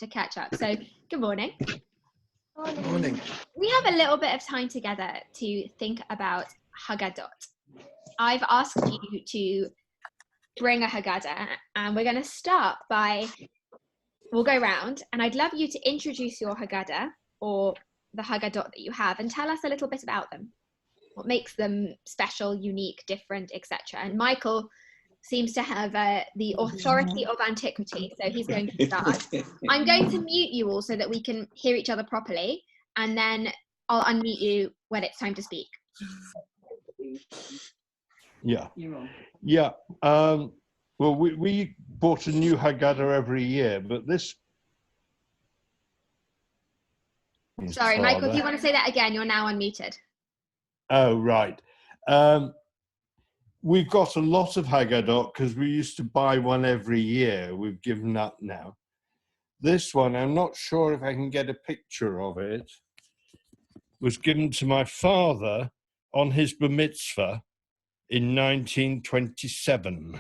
to catch up. So, good morning. Morning. We have a little bit of time together to think about Haggadah. I've asked you to bring a Haggadah, and we're going to start by, we'll go round, and I'd love you to introduce your Haggadah or the Haggadah that you have and tell us a little bit about them. What makes them special, unique, different, etc. And Michael seems to have the authority of antiquity, so he's going to start. I'm going to mute you all so that we can hear each other properly, and then I'll unmute you when it's time to speak. Yeah. Well, we bought a new Haggadah every year, but this... Sorry, Michael, do you want to say that again? You're now unmuted. Oh, right. We've got a lot of Haggadah because we used to buy one every year. We've given up now. This one, I'm not sure if I can get a picture of it, was given to my father on his bar mitzvah in 1927.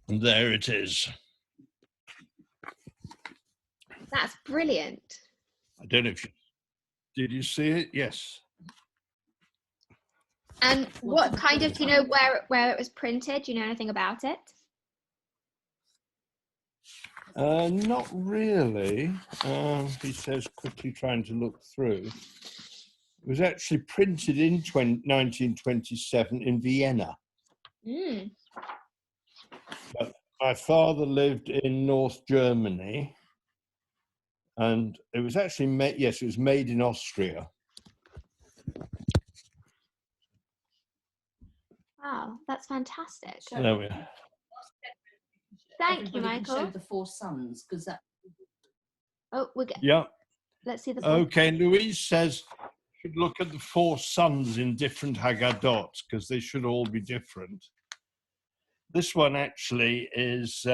And there it is. That's brilliant. I don't know if you... Did you see it? Yes. And what kind of, do you know where it was printed? Do you know anything about it? Not really. He says, quickly trying to look through. It was actually printed in 1927 in Vienna. Mm. But my father lived in North Germany, and it was actually made, yes, it was made in Austria. Wow, that's fantastic. There we are. Thank you, Michael. Show the four sons, because that... Oh, we're good. Yeah. Let's see the four. Okay, Louise says you should look at the four sons in different Haggadot, because they should all be different. This one actually is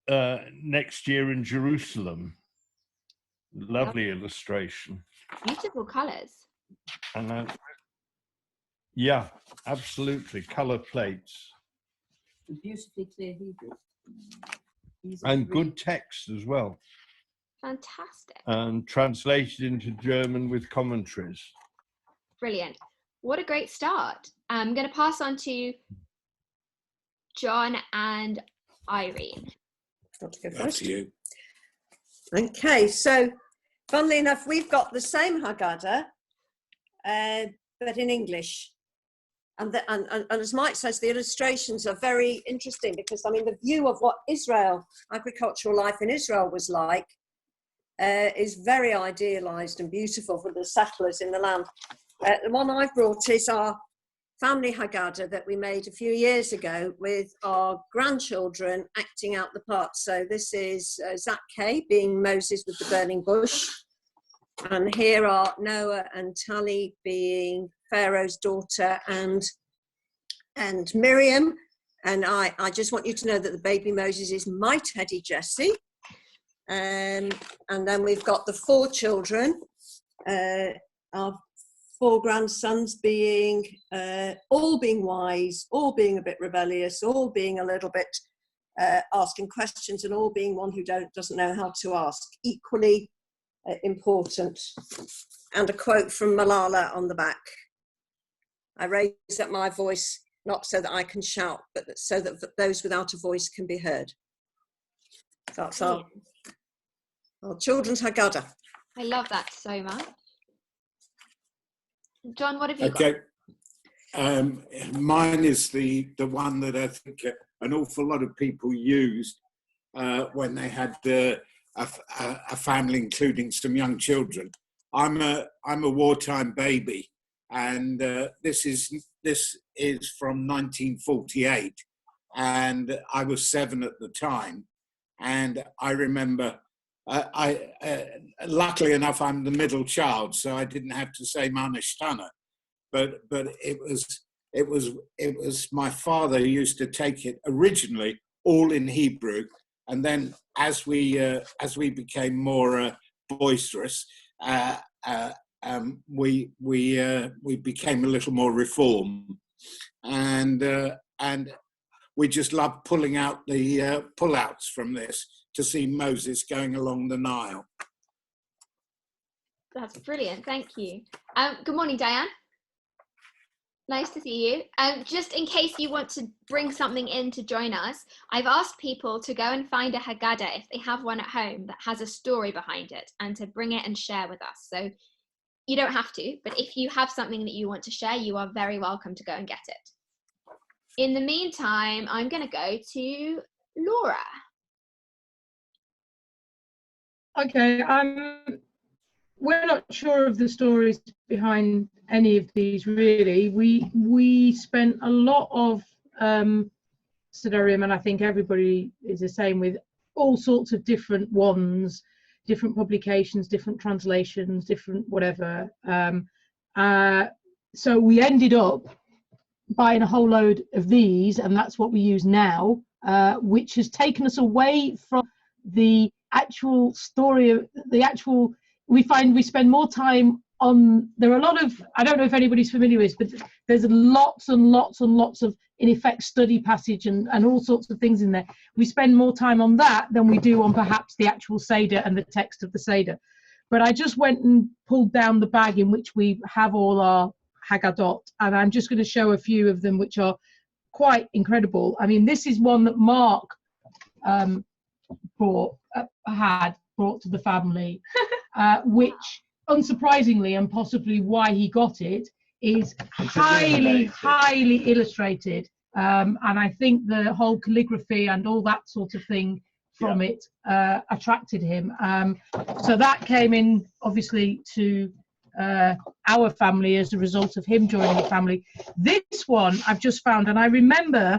next year in Jerusalem. Lovely illustration. Beautiful colours. And yeah, absolutely, colour plates. Beautifully clear Hebrew. And good text as well. Fantastic. And translated into German with commentaries. Brilliant. What a great start. I'm going to pass on to John and Irene. Got to go first. You. Okay, so funnily enough, we've got the same Haggadah, but in English. And as Mike says, the illustrations are very interesting because, I mean, the view of what Israel, agricultural life in Israel was like, is very idealised and beautiful for the settlers in the land. The one I've brought is our family Haggadah that we made a few years ago with our grandchildren acting out the part. So this is Zach Kay being Moses with the burning bush. And here are Noah and Tali being Pharaoh's daughter and Miriam. And I just want you to know that the baby Moses is my Teddy Jessie. And then we've got the four children, our four grandsons being, all being wise, all being a bit rebellious, all being a little bit asking questions, and all being one who doesn't know how to ask. Equally important. And a quote from Malala on the back. I raise up my voice, not so that I can shout, but so that those without a voice can be heard. That's our children's Haggadah. I love that so much. John, what have you got? Mine is the one that I think an awful lot of people used when they had a family, including some young children. I'm a wartime baby, and this is from 1948, and I was 7 at the time, and I remember. Luckily enough, I'm the middle child, so I didn't have to say Manishtana, but it was my father who used to take it originally all in Hebrew, and then as we became more boisterous, we became a little more reform, and we just love pulling out the pullouts from this to see Moses going along the Nile. That's brilliant. Thank you. Good morning, Diane. Nice to see you. Just in case you want to bring something in to join us, I've asked people to go and find a Haggadah if they have one at home that has a story behind it, and to bring it and share with us. So you don't have to, but if you have something that you want to share, you are very welcome to go and get it. In the meantime, I'm going to go to Laura. Okay, we're not sure of the stories behind any of these really. We spent a lot of Sidurium, and I think everybody is the same, with all sorts of different ones, different publications, different translations, different whatever. So we ended up buying a whole load of these, and that's what we use now, which has taken us away from the actual story of the actual. We find we spend more time on, there are a lot of, I don't know if anybody's familiar with this, but there's lots and lots and lots of, in effect, study passage and all sorts of things in there. We spend more time on that than we do on perhaps the actual Seder and the text of the Seder. But I just went and pulled down the bag in which we have all our Haggadot, and I'm just going to show a few of them which are quite incredible. I mean, this is one that Mark brought to the family, which unsurprisingly, and possibly why he got it, is highly illustrated, and I think the whole calligraphy and all that sort of thing from it attracted him. So that came in obviously to our family as a result of him joining the family. This one I've just found, and I remember,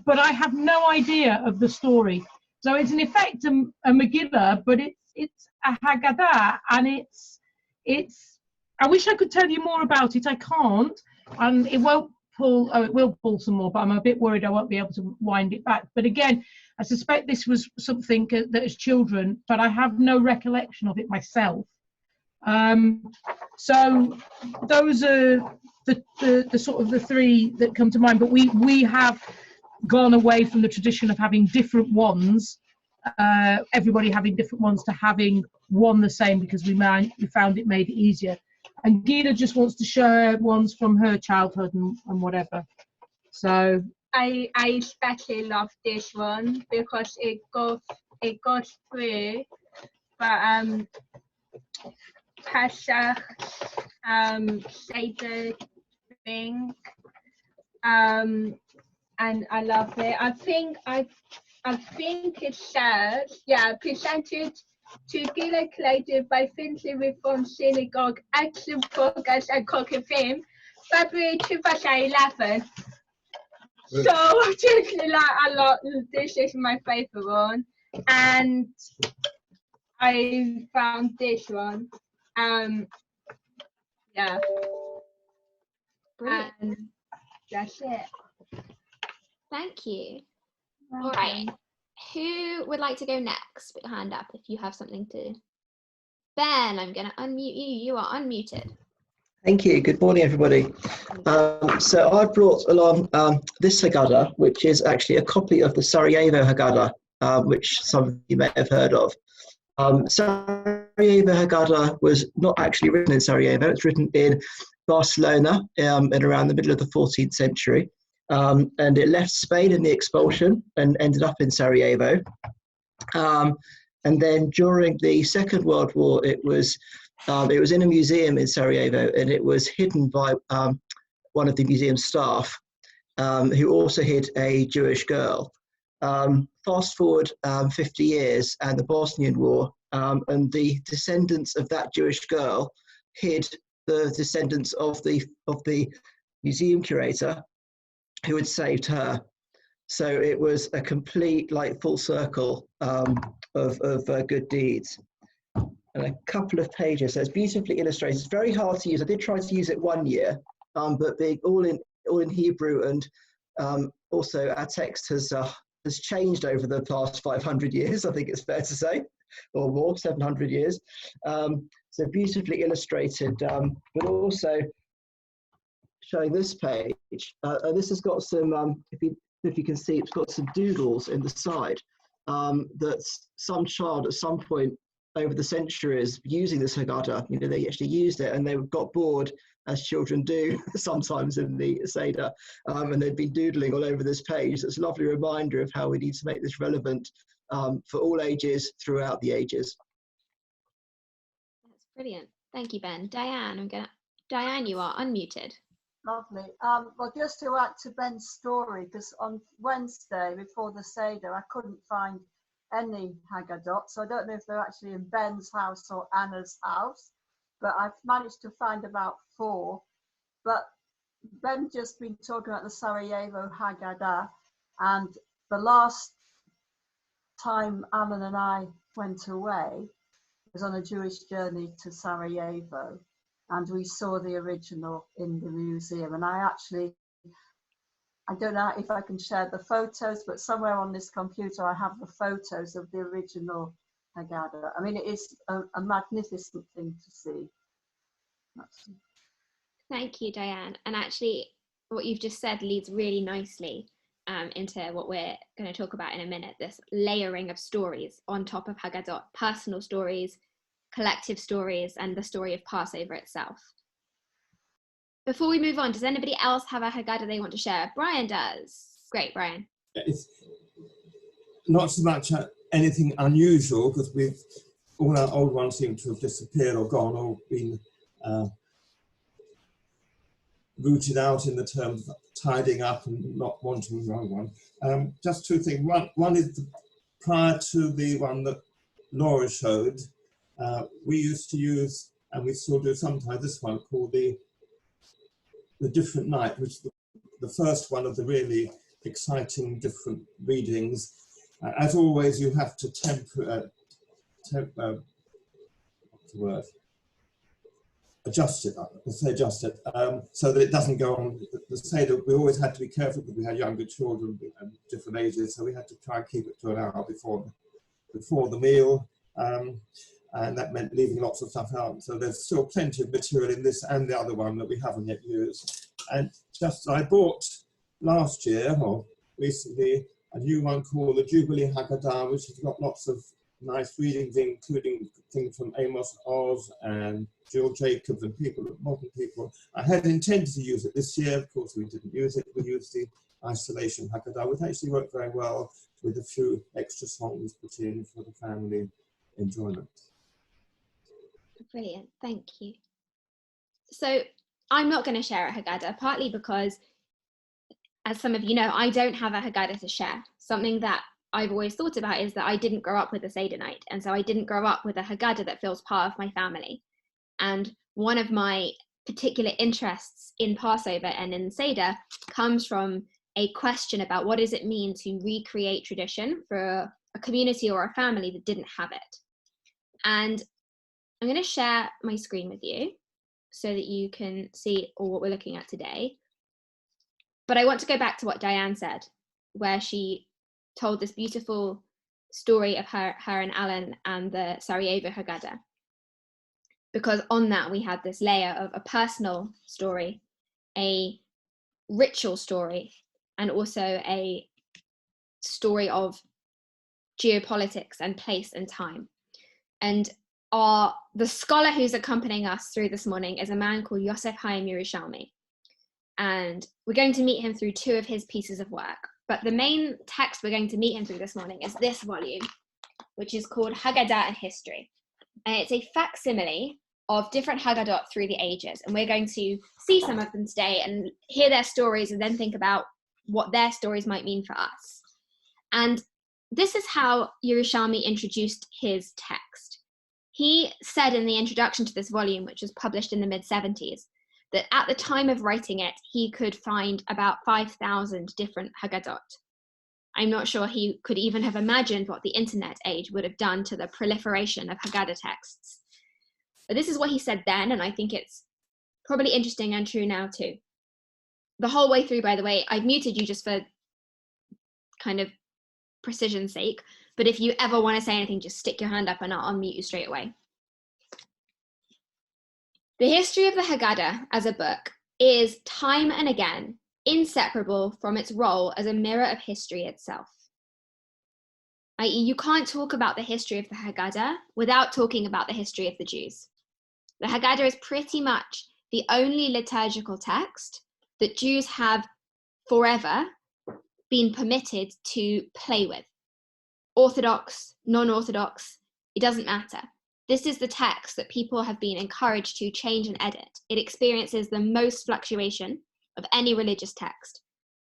but I have no idea of the story. So it's in effect a Megillah, but it's a Haggadah, and it's. I wish I could tell you more about it. I can't, and it won't pull. Oh, it will pull some more, but I'm a bit worried I won't be able to wind it back. But again, I suspect this was something that as children, but I have no recollection of it myself. So those are the sort of the three that come to mind. But we have gone away from the tradition of having different ones, everybody having different ones, to having one the same, because we found it made it easier. And Gina just wants to share ones from her childhood and whatever. So I especially love this one because it goes through the Pesach Seder thing, and I love it. I think it says, presented to Gila Collective by Finchley Reformed Synagogue, Excellent Progress and Cooking, February 2011. So particularly like a lot. This is my favorite one, and I found this one. Yeah. Brilliant. And that's it. Thank you. Welcome. All right. Who would like to go next? Put your hand up if you have something to. Ben, I'm going to unmute you. You are unmuted. Thank you. Good morning, everybody. So I brought along this Haggadah, which is actually a copy of the Sarajevo Haggadah, which some of you may have heard of. Sarajevo Haggadah was not actually written in Sarajevo. It's written in Barcelona in around the middle of the 14th century. And it left Spain in the expulsion and ended up in Sarajevo. And then during the Second World War, it was in a museum in Sarajevo, and it was hidden by one of the museum staff, who also hid a Jewish girl. Fast forward 50 years and the Bosnian War, and the descendants of that Jewish girl hid the descendants of the museum curator who had saved her. So it was a complete, like, full circle of good deeds. And a couple of pages. So it's beautifully illustrated. It's very hard to use. I did try to use it one year, but being all in Hebrew, and also our text has changed over the past 500 years. I think it's fair to say, or more, 700 years. So beautifully illustrated, but also showing this page. This has got some. if you can see, it's got some doodles in the side that some child at some point over the centuries using this Haggadah, they actually used it and they got bored, as children do sometimes in the Seder, and they'd be doodling all over this page. It's a lovely reminder of how we need to make this relevant for all ages throughout the ages. That's brilliant. Thank you, Ben. Diane, Diane, you are unmuted. Lovely. Well, just to add to Ben's story, because on Wednesday before the Seder, I couldn't find any Haggadot, so I don't know if they're actually in Ben's house or Anna's house, but I've managed to find about 4. But Ben just been talking about the Sarajevo Haggadah, and the last time Alan and I went away was on a Jewish journey to Sarajevo, and we saw the original in the museum. And I don't know if I can share the photos, but somewhere on this computer I have the photos of the original Haggadah. I mean, it is a magnificent thing to see. Thank you, Diane. And actually, what you've just said leads really nicely into what we're going to talk about in a minute, this layering of stories on top of Haggadah, personal stories, collective stories, and the story of Passover itself. Before we move on, does anybody else have a Haggadah they want to share? Brian does. Great, Brian. It's not so much anything unusual, because all our old ones seem to have disappeared or gone or been rooted out in the terms of tidying up and not wanting the wrong one. Just 2 things. One is prior to the one that Laura showed, we used to use, and we still do sometimes, this one called the Different Night, which is the first one of the really exciting different readings. As always, you have to adjust it, so that it doesn't go on the Seder. We always had to be careful because we had younger children and different ages, so we had to try and keep it to an hour before the meal. And that meant leaving lots of stuff out. So there's still plenty of material in this and the other one that we haven't yet used. And just I bought last year, or recently, a new one called the Jubilee Haggadah, which has got lots of nice readings, including things from Amos Oz and Jill Jacobs and modern people. I had intended to use it this year. Of course, we didn't use it. We used the Isolation Haggadah, which actually worked very well with a few extra songs put in for the family enjoyment. Brilliant, thank you. So I'm not going to share a Haggadah, partly because, as some of you know, I don't have a Haggadah to share. Something that I've always thought about is that I didn't grow up with a Seder night, and so I didn't grow up with a Haggadah that feels part of my family. And one of my particular interests in Passover and in Seder comes from a question about what does it mean to recreate tradition for a community or a family that didn't have it. And I'm going to share my screen with you so that you can see all what we're looking at today. But I want to go back to what Diane said, where she told this beautiful story of her and Alan and the Sarajevo Haggadah. Because on that we had this layer of a personal story, a ritual story, and also a story of geopolitics and place and time. And the scholar who's accompanying us through this morning is a man called Yosef Chaim Yerushalmi. And we're going to meet him through 2 of his pieces of work. But the main text we're going to meet him through this morning is this volume, which is called Haggadah and History. And it's a facsimile of different Haggadot through the ages. And we're going to see some of them today and hear their stories and then think about what their stories might mean for us. And this is how Yerushalmi introduced his text. He said in the introduction to this volume, which was published in the mid-70s, that at the time of writing it, he could find about 5,000 different Haggadot. I'm not sure he could even have imagined what the internet age would have done to the proliferation of Haggadah texts. But this is what he said then, and I think it's probably interesting and true now too. The whole way through, by the way, I've muted you just for kind of precision's sake, but if you ever want to say anything, just stick your hand up and I'll unmute you straight away. The history of the Haggadah as a book is time and again inseparable from its role as a mirror of history itself. I.e., you can't talk about the history of the Haggadah without talking about the history of the Jews. The Haggadah is pretty much the only liturgical text that Jews have forever been permitted to play with. Orthodox, non-Orthodox, it doesn't matter. This is the text that people have been encouraged to change and edit. It experiences the most fluctuation of any religious text.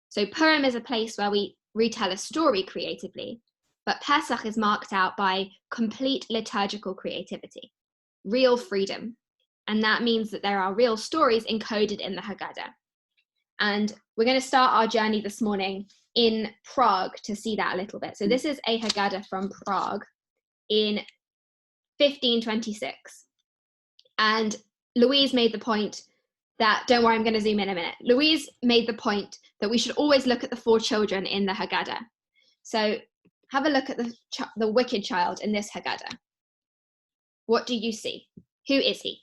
So Purim is a place where we retell a story creatively, but Pesach is marked out by complete liturgical creativity, real freedom. And that means that there are real stories encoded in the Haggadah. And we're going to start our journey this morning in Prague to see that a little bit. So this is a Haggadah from Prague in 1526. And Louise made the point that, don't worry, I'm going to zoom in a minute. Louise made the point that we should always look at the 4 children in the Haggadah. So have a look at the wicked child in this Haggadah. What do you see? Who is he?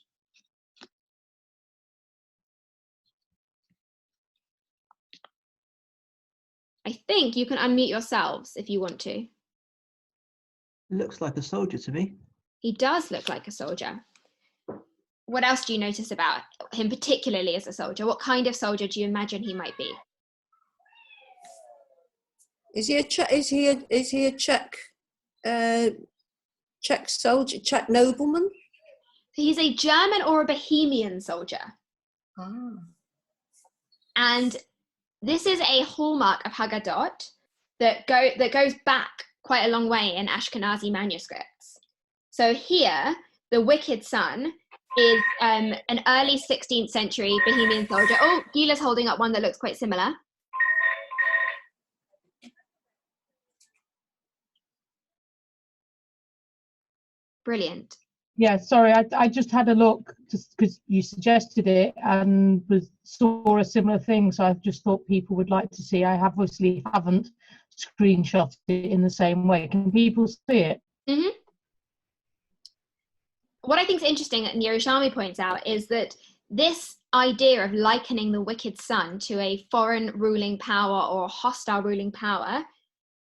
I think you can unmute yourselves if you want to. Looks like a soldier to me. He does look like a soldier. What else do you notice about him, particularly as a soldier? What kind of soldier do you imagine he might be? Is he a Czech Czech soldier, Czech nobleman? He's a German or a Bohemian soldier. Ah. And this is a hallmark of Haggadot that goes back quite a long way in Ashkenazi manuscripts. So here, the wicked son is an early 16th century Bohemian soldier. Oh, Gila's holding up one that looks quite similar. Brilliant. Yeah, sorry, I just had a look just because you suggested it and saw a similar thing. So I just thought people would like to see. I obviously haven't screenshotted it in the same way. Can people see it? Mm-hmm. What I think is interesting, and Yerushalmi points out, is that this idea of likening the wicked son to a foreign ruling power or a hostile ruling power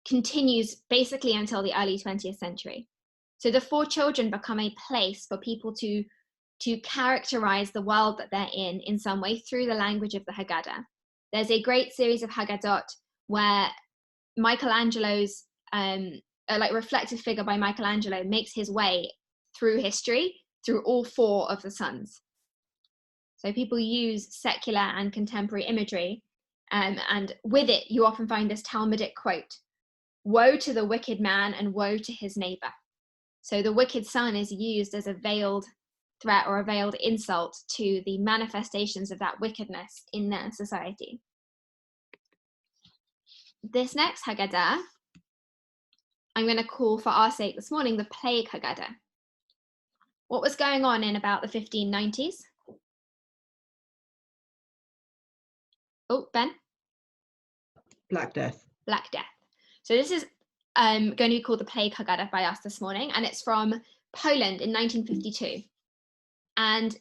continues basically until the early 20th century. So the 4 children become a place for people to characterize the world that they're in some way through the language of the Haggadah. There's a great series of Haggadot where Michelangelo's, like reflective figure by Michelangelo, makes his way through history, through all 4 of the sons. So people use secular and contemporary imagery, and with it you often find this Talmudic quote, "Woe to the wicked man and woe to his neighbor." So the wicked son is used as a veiled threat or a veiled insult to the manifestations of that wickedness in their society. This next Haggadah, I'm going to call for our sake this morning the Plague Haggadah. What was going on in about the 1590s? Oh, Ben? Black Death. Black Death. So this is going to be called the Plague Haggadah by us this morning, and it's from Poland in 1952. And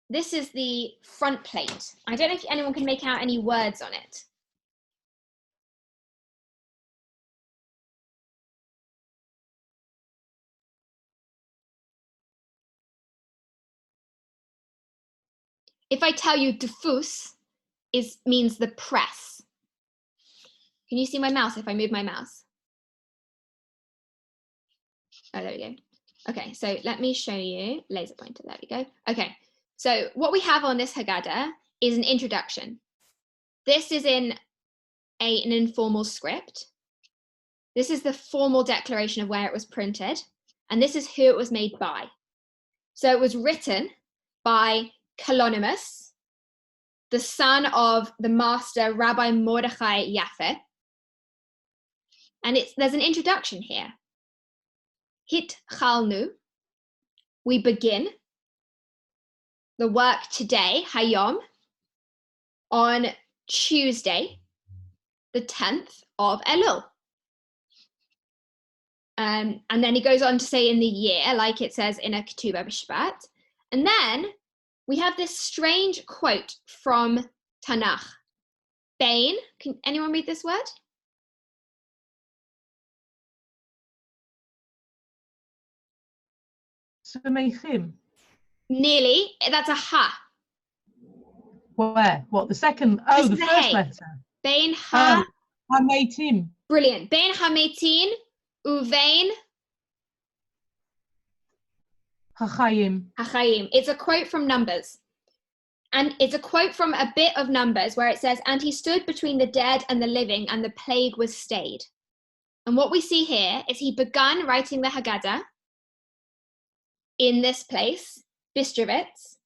this is the front plate. I don't know if anyone can make out any words on it. If I tell you diffus means the press. Can you see my mouse if I move my mouse? Oh, there we go. Okay, so let me show you, laser pointer, there we go. Okay, so what we have on this Haggadah is an introduction. This is in an informal script. This is the formal declaration of where it was printed, and this is who it was made by. So it was written by Kalonymus, the son of the master Rabbi Mordechai Yaffe. And there's an introduction here. Hit chalnu, we begin the work today, Hayom, on Tuesday, the 10th of Elul. And then he goes on to say in the year, like it says in a Ketubah B'Shvat. And then we have this strange quote from Tanakh. Bain. Can anyone read this word? Samechim. Nearly. That's a ha. Where? What? The second? Oh, This the is a first hey. letter. Bain ha. Hametim. Brilliant. Bain hametin uvein Hachayim. hachayim. It's a quote from Numbers. And it's a quote from a bit of Numbers where it says, and he stood between the dead and the living, and the plague was stayed. And what we see here is he begun writing the Haggadah in this place, Bistrovitz,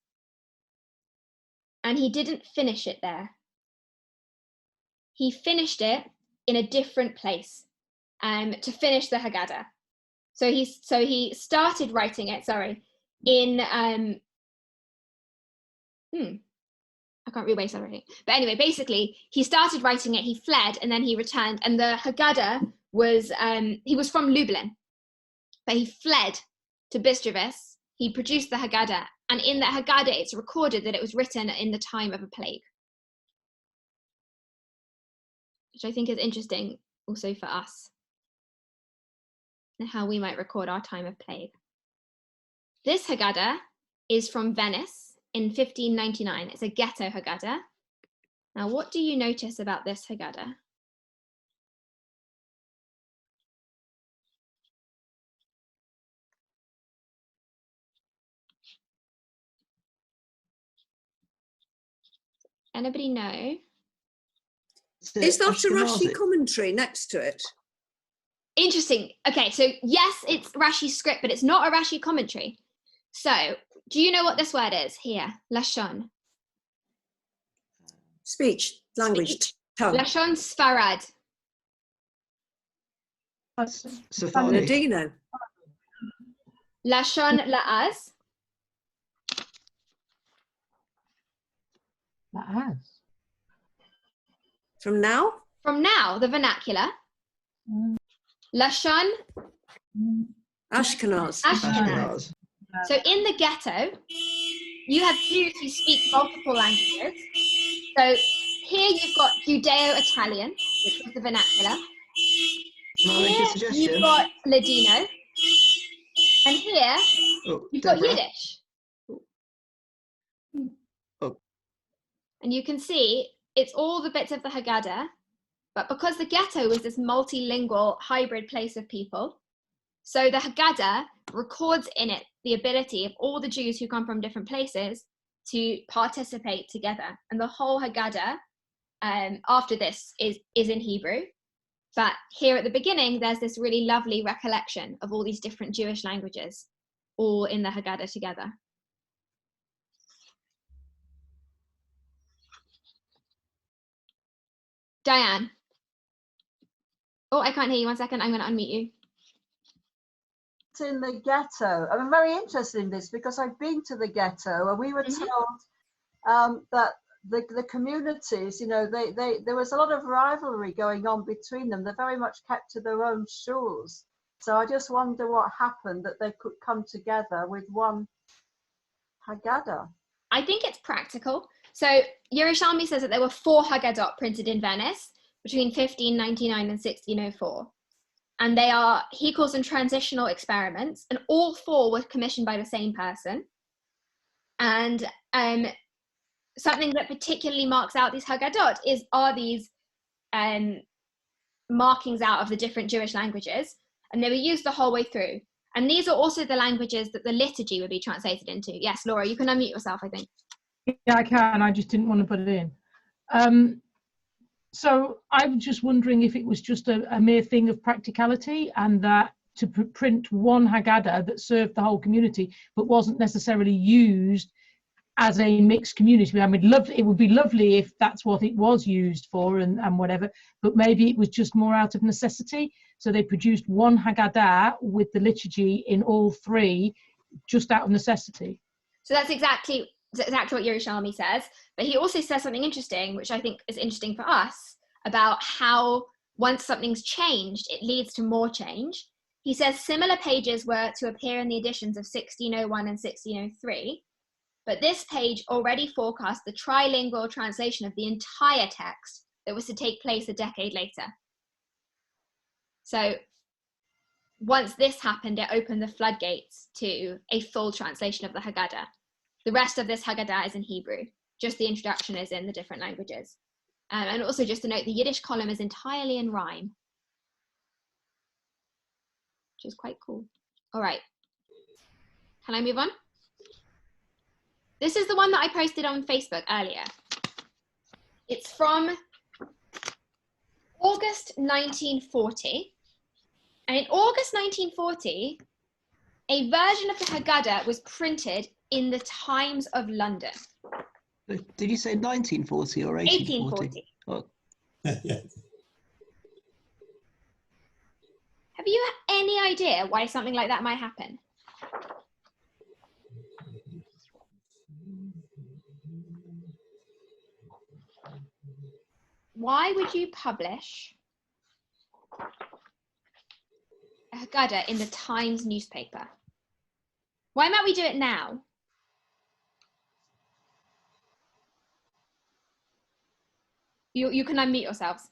and he didn't finish it there. He finished it in a different place to finish the Haggadah. So he started writing it, in I can't read what he started writing. But anyway, basically, he started writing it, he fled, and then he returned. And the Haggadah was, he was from Lublin, but he fled to Bistrovitz. He produced the Haggadah, and in the Haggadah, it's recorded that it was written in the time of a plague, which I think is interesting also for us, and how we might record our time of plague. This Haggadah is from Venice in 1599. It's a ghetto Haggadah. Now, what do you notice about this Haggadah? Anybody know? Is that a Rashi commentary next to it? Interesting. Okay, so yes, it's Rashi's script, but it's not a Rashi commentary. So, do you know what this word is here? Lashon. Speech, language, tongue. Lashon Sfarad. Ladino. Lashon La'az. La'az. From now? From now, the vernacular. Lashon Ashkenaz. Ashkenaz. So in the ghetto, you have Jews who speak multiple languages. So here you've got Judeo-Italian, which was the vernacular. Here you've got Ladino. And here you've got Yiddish. And you can see it's all the bits of the Haggadah, but because the ghetto was this multilingual hybrid place of people, so the Haggadah records in it the ability of all the Jews who come from different places to participate together. And the whole Haggadah after this is in Hebrew. But here at the beginning, there's this really lovely recollection of all these different Jewish languages, all in the Haggadah together. Diane. Oh, I can't hear you. 1 second. I'm going to unmute you. In the ghetto, I'm very interested in this because I've been to the ghetto and we were told that the communities, you know, there was a lot of rivalry going on between them. They very much kept to their own shuls. So I just wonder what happened that they could come together with one Haggadah. I think it's practical. So Yerushalmi says that there were 4 Haggadot printed in Venice between 1599 and 1604. And they are, he calls them transitional experiments, and all 4 were commissioned by the same person. And something that particularly marks out these Haggadot are these markings out of the different Jewish languages, and they were used the whole way through. And these are also the languages that the liturgy would be translated into. Yes, Laura, you can unmute yourself, I think. Yeah, I can. I just didn't want to put it in. So I was just wondering if it was just a mere thing of practicality, and that to print one Haggadah that served the whole community, but wasn't necessarily used as a mixed community. I mean, it would be lovely if that's what it was used for and whatever, but maybe it was just more out of necessity. So they produced one Haggadah with the liturgy in all 3, just out of necessity. So that's exactly what Yerushalmi says. But he also says something interesting, which I think is interesting for us, about how once something's changed, it leads to more change. He says similar pages were to appear in the editions of 1601 and 1603, but this page already forecast the trilingual translation of the entire text that was to take place a decade later. So once this happened, it opened the floodgates to a full translation of the Haggadah. The rest of this Haggadah is in Hebrew. Just the introduction is in the different languages. And also just to note, the Yiddish column is entirely in rhyme, which is quite cool. All right. Can I move on? This is the one that I posted on Facebook earlier. It's from August 1940. And in August 1940, a version of the Haggadah was printed in the Times of London. Did you say 1940 or 1840? 1840. Oh. Yeah. Have you any idea why something like that might happen? Why would you publish a Haggadah in the Times newspaper? Why might we do it now? You can unmute yourselves.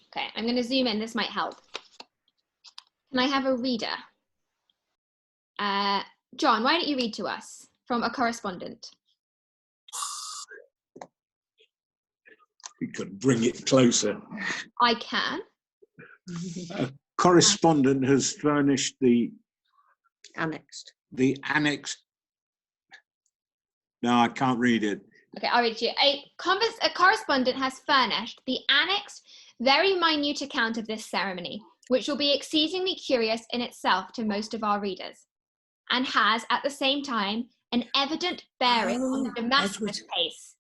Okay, I'm going to zoom in. This might help. Can I have a reader? John, why don't you read to us from a correspondent? You could bring it closer. I can. A correspondent has furnished the Annexed. annex. No, I can't read it. Okay, I'll read to you. A correspondent has furnished the annexed, very minute account of this ceremony, which will be exceedingly curious in itself to most of our readers, and has, at the same time, an evident bearing on the Damascus case.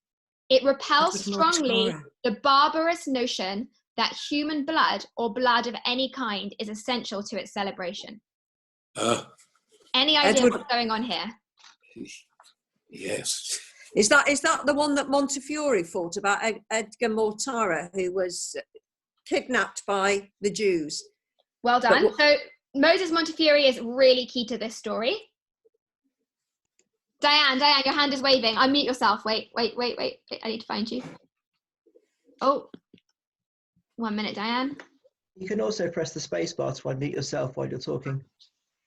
It repels strongly the barbarous notion that human blood or blood of any kind is essential to its celebration. Any idea what's going on here? Yes. Is that the one that Montefiore fought about, Edgar Mortara, who was kidnapped by the Jews? Well done. So Moses Montefiore is really key to this story. Diane, your hand is waving. Unmute yourself. Wait. I need to find you. Oh, 1 minute, Diane. You can also press the space bar to unmute yourself while you're talking.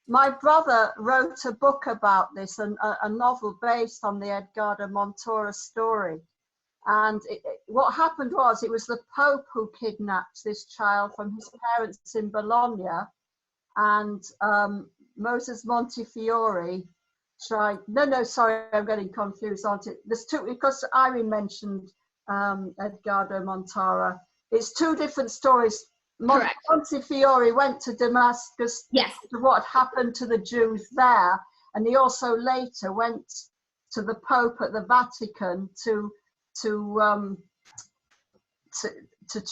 My brother wrote a book about this, and a novel based on the Edgardo Montoura story. And what happened was, it was the Pope who kidnapped this child from his parents in Bologna, and Moses Montefiore tried. Sorry, I'm getting confused, aren't it? There's two, because Irene mentioned Edgardo Montoura. It's two different stories. Correct. Montefiore went to Damascus, yes, to what happened to the Jews there, and he also later went to the Pope at the Vatican to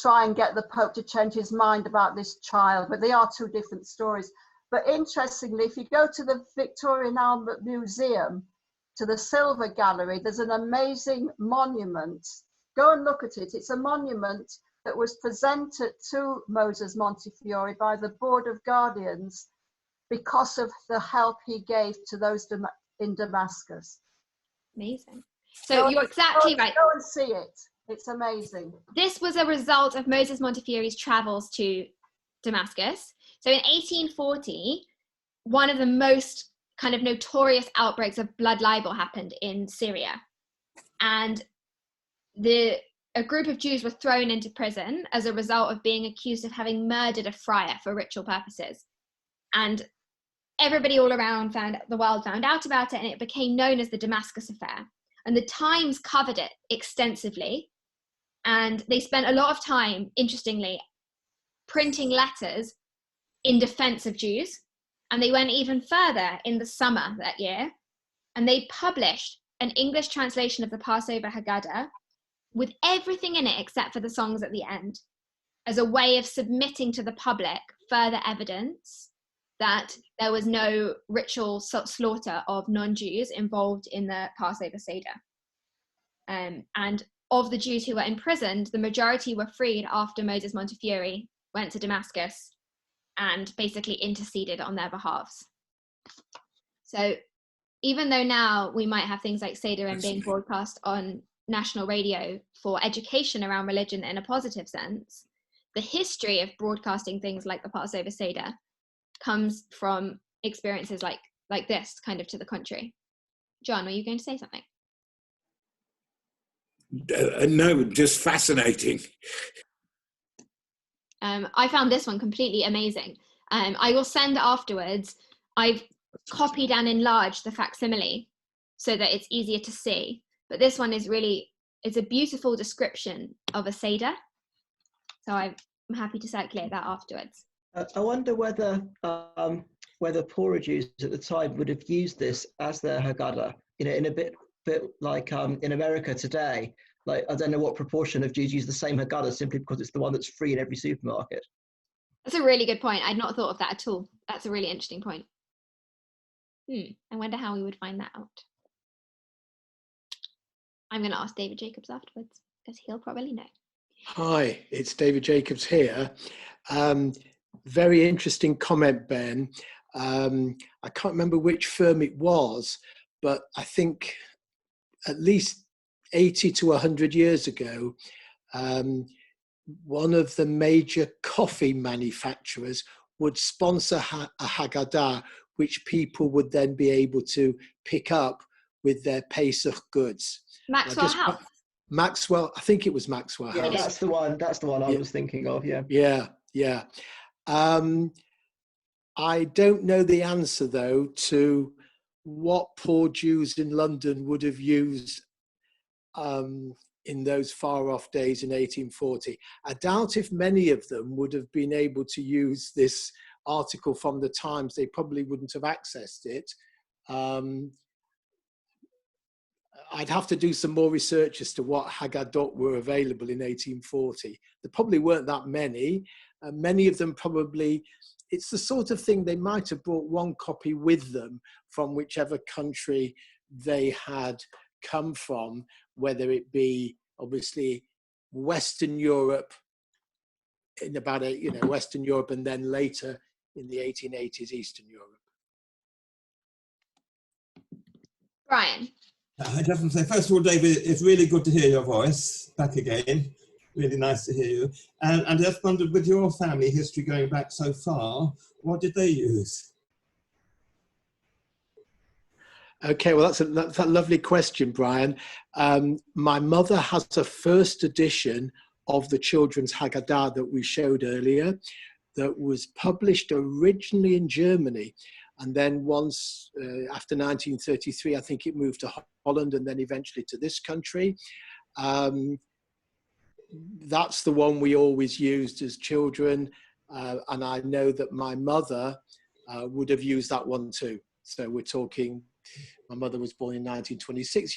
try and get the Pope to change his mind about this child. But they are two different stories. But interestingly, if you go to the Victorian Albert Museum, to the Silver Gallery, there's an amazing monument. Go and look at it. It's a monument that was presented to Moses Montefiore by the Board of Guardians because of the help he gave to those in Damascus. Amazing. So you're exactly right. Go and see it. It's amazing. This was a result of Moses Montefiore's travels to Damascus. So in 1840, one of the most kind of notorious outbreaks of blood libel happened in Syria. And a group of Jews were thrown into prison as a result of being accused of having murdered a friar for ritual purposes. And everybody all around the world found out about it, and it became known as the Damascus Affair. And the Times covered it extensively. And they spent a lot of time, interestingly, printing letters in defense of Jews. And they went even further in the summer that year. And they published an English translation of the Passover Haggadah with everything in it except for the songs at the end, as a way of submitting to the public further evidence that there was no ritual slaughter of non-Jews involved in the Passover Seder. And of the Jews who were imprisoned, the majority were freed after Moses Montefiore went to Damascus and basically interceded on their behalves. So even though now we might have things like Seder and being broadcast on national radio for education around religion in a positive sense, the history of broadcasting things like the Passover Seder comes from experiences like this, kind of to the contrary. John, are you going to say something? No, just fascinating. I found this one completely amazing. I will send afterwards. I've copied and enlarged the facsimile so that it's easier to see. But this one is really, it's a beautiful description of a Seder. So I'm happy to circulate that afterwards. I wonder whether poorer Jews at the time would have used this as their Haggadah, in a bit like in America today. Like, I don't know what proportion of Jews use the same Haggadah simply because it's the one that's free in every supermarket. That's a really good point. I'd not thought of that at all. That's a really interesting point. I wonder how we would find that out. I'm going to ask David Jacobs afterwards because he'll probably know. Hi, it's David Jacobs here. Very interesting comment, Ben. I can't remember which firm it was, but I think at least 80 to 100 years ago, one of the major coffee manufacturers would sponsor a Haggadah, which people would then be able to pick up with their Pesach goods. Maxwell House. Maxwell, I think it was Maxwell Yeah, House. that's the one. That's the one I was thinking of. Yeah. Yeah. I don't know the answer though to what poor Jews in London would have used in those far off days in 1840. I doubt if many of them would have been able to use this article from the Times. They probably wouldn't have accessed it. I'd have to do some more research as to what Haggadot were available in 1840. There probably weren't that many. Many of them probably, it's the sort of thing they might have brought one copy with them from whichever country they had come from, whether it be obviously Western Europe, in about Western Europe, and then later in the 1880s, Eastern Europe. Brian. I just want to say, first of all, David, it's really good to hear your voice back again. Really nice to hear you. And I just wondered, with your family history going back so far, what did they use? Okay, well, that's a lovely question, Brian. My mother has a first edition of the children's Haggadah that we showed earlier that was published originally in Germany. And then once, after 1933, I think it moved to Holland and then eventually to this country. That's the one we always used as children. And I know that my mother would have used that one too. So we're talking, my mother was born in 1926,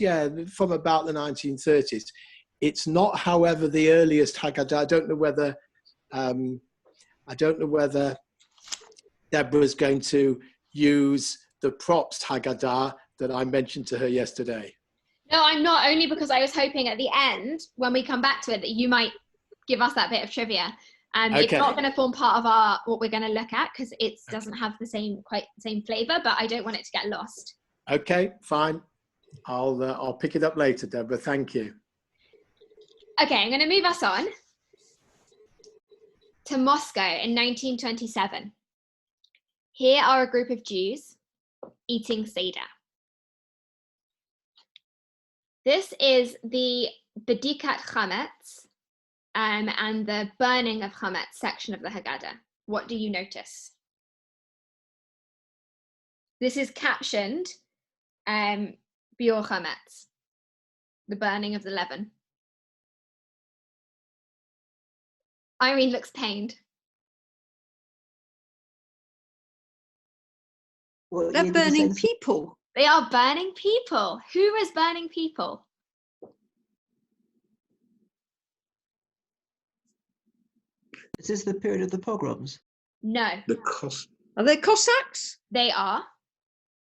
from about the 1930s. It's not, however, the earliest Haggadah. I don't know whether Deborah's going to use the props Haggadah that I mentioned to her yesterday. No, I'm not, only because I was hoping at the end, when we come back to it, that you might give us that bit of trivia. It's not going to form part of what we're going to look at because it doesn't have the quite same flavour, but I don't want it to get lost. Okay, fine. I'll pick it up later, Deborah. Thank you. Okay, I'm going to move us on to Moscow in 1927. Here are a group of Jews eating Seder. This is the Bedikat Chametz and the burning of Chametz section of the Haggadah. What do you notice? This is captioned Biur Chametz, the burning of the leaven. Irene looks pained. They're burning people. They are burning people. Who is burning people? Is this the period of the pogroms? No. Are they Cossacks? They are.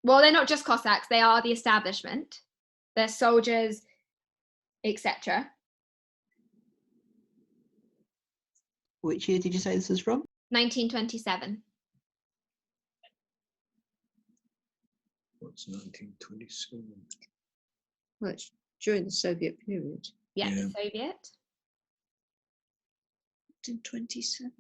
Well, they're not just Cossacks. They are the establishment. They're soldiers, etc. Which year did you say this is from? 1927. What's 1927? Well, it's during the Soviet period. Yeah, Yeah. the Soviet. 1927.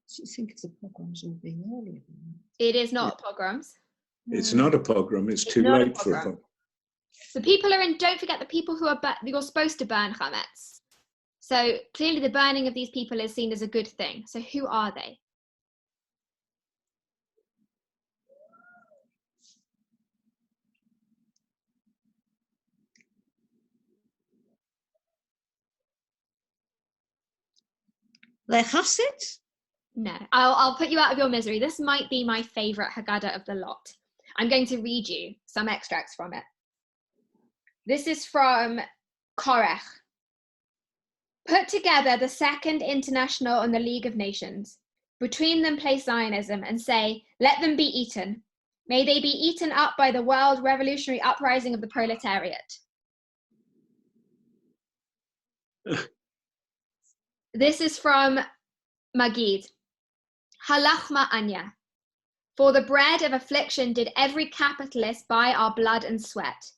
Do you think of the pogroms all being earlier than that? It is not pogroms. It's not a pogrom. It's too not a late for a pogrom. pogrom. The people are in, don't forget the people who are, you're supposed to burn chametz. So clearly the burning of these people is seen as a good thing. So who are they? They're Hassids? No, I'll put you out of your misery. This might be my favorite Haggadah of the lot. I'm going to read you some extracts from it. This is from Korech. Put together the Second International and the League of Nations. Between them place Zionism and say, let them be eaten. May they be eaten up by the world revolutionary uprising of the proletariat. This is from Magid. Halachma Anya. For the bread of affliction did every capitalist buy our blood and sweat.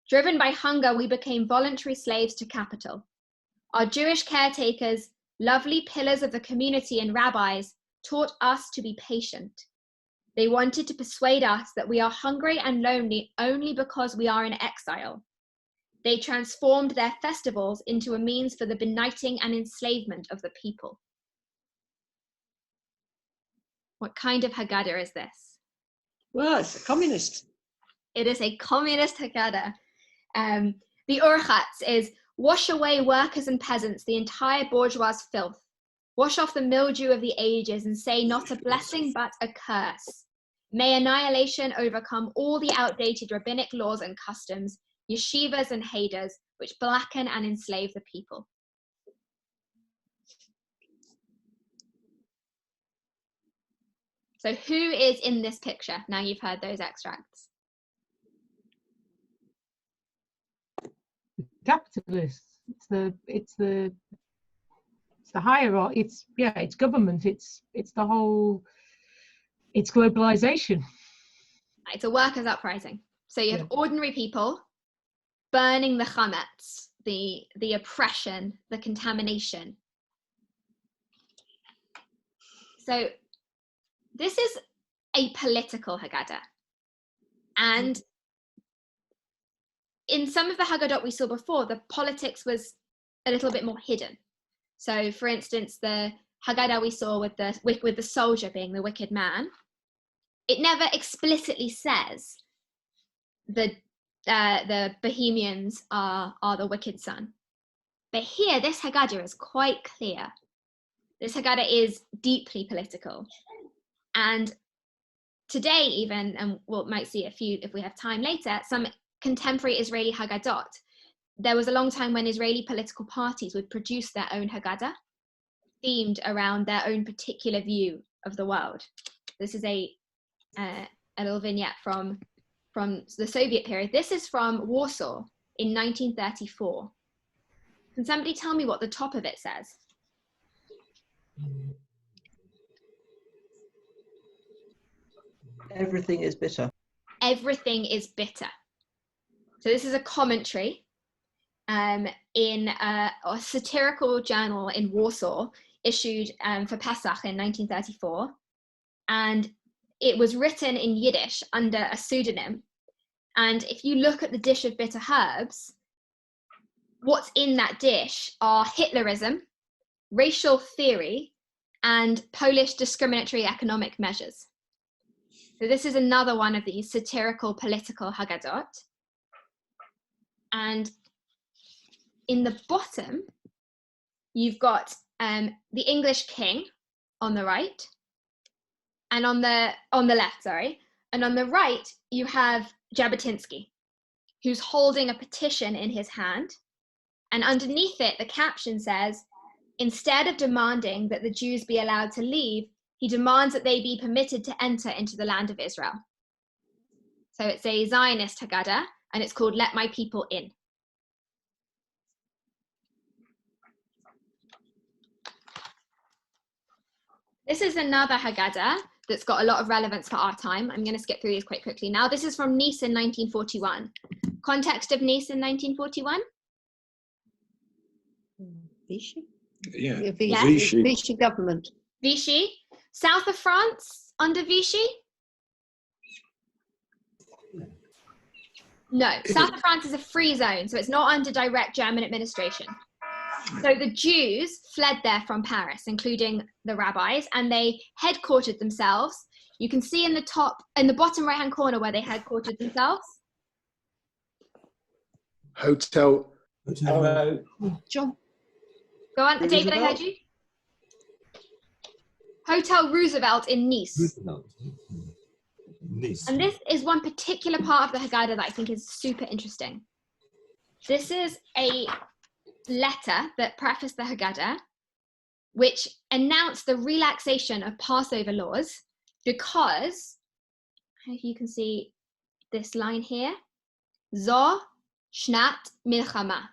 Driven by hunger, we became voluntary slaves to capital. Our Jewish caretakers, lovely pillars of the community and rabbis, taught us to be patient. They wanted to persuade us that we are hungry and lonely only because we are in exile. They transformed their festivals into a means for the benighting and enslavement of the people. What kind of Haggadah is this? Well, it's a communist. It is a communist Haggadah. The Urchatz is, wash away workers and peasants, the entire bourgeois filth. Wash off the mildew of the ages and say not a blessing but a curse. May annihilation overcome all the outdated rabbinic laws and customs, yeshivas and heders, which blacken and enslave the people. So who is in this picture? Now you've heard those extracts. Capitalists. It's the hierarchy. It's government. It's the whole. It's globalization. It's a workers' uprising. So you have ordinary people burning the chametz, the oppression, the contamination. So this is a political Haggadah. And in some of the Haggadot we saw before, the politics was a little bit more hidden. So for instance, the Haggadah we saw with the soldier being the wicked man, it never explicitly says the Bohemians are the wicked son. But here, this Haggadah is quite clear. This Haggadah is deeply political. And today even, and we might see a few if we have time later, some contemporary Israeli Haggadot, there was a long time when Israeli political parties would produce their own Haggadah, themed around their own particular view of the world. This is a little vignette from the Soviet period. This is from Warsaw in 1934. Can somebody tell me what the top of it says? Everything is bitter. Everything is bitter. So this is a commentary in a satirical journal in Warsaw issued for Pesach in 1934. And it was written in Yiddish under a pseudonym. And if you look at the dish of bitter herbs, what's in that dish are Hitlerism, racial theory, and Polish discriminatory economic measures. So this is another one of these satirical political Haggadot. And in the bottom, you've got the English king on the right, and on the left, sorry. And on the right, you have Jabotinsky, who's holding a petition in his hand. And underneath it, the caption says, instead of demanding that the Jews be allowed to leave, he demands that they be permitted to enter into the land of Israel. So it's a Zionist Haggadah, and it's called Let My People In. This is another Haggadah that's got a lot of relevance for our time. I'm going to skip through these quite quickly. Now, this is from Nice in 1941. Context of Nice in 1941? Vichy? Yeah. Yes. Vichy. Vichy government. Vichy. South of France under Vichy? No, south of France is a free zone, so it's not under direct German administration. So the Jews fled there from Paris, including the rabbis, and they headquartered themselves. You can see in the bottom right-hand corner where they headquartered themselves. Hotel. John. Go on, David, I heard you. Hotel Roosevelt in Nice. Nice. And this is one particular part of the Haggadah that I think is super interesting. This is a letter that prefaced the Haggadah, which announced the relaxation of Passover laws because, if you can see this line here, Zo Shnat Milchama.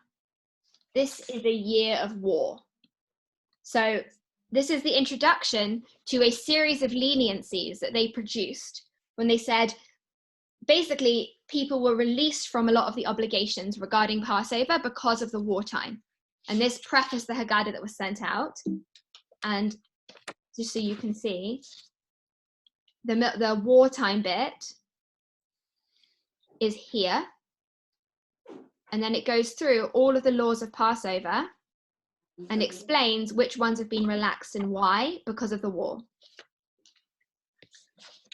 This is a year of war. So this is the introduction to a series of leniencies that they produced when they said, basically, people were released from a lot of the obligations regarding Passover because of the wartime. And this prefaced the Haggadah that was sent out. And just so you can see, the wartime bit is here. And then it goes through all of the laws of Passover and explains which ones have been relaxed and why, because of the war.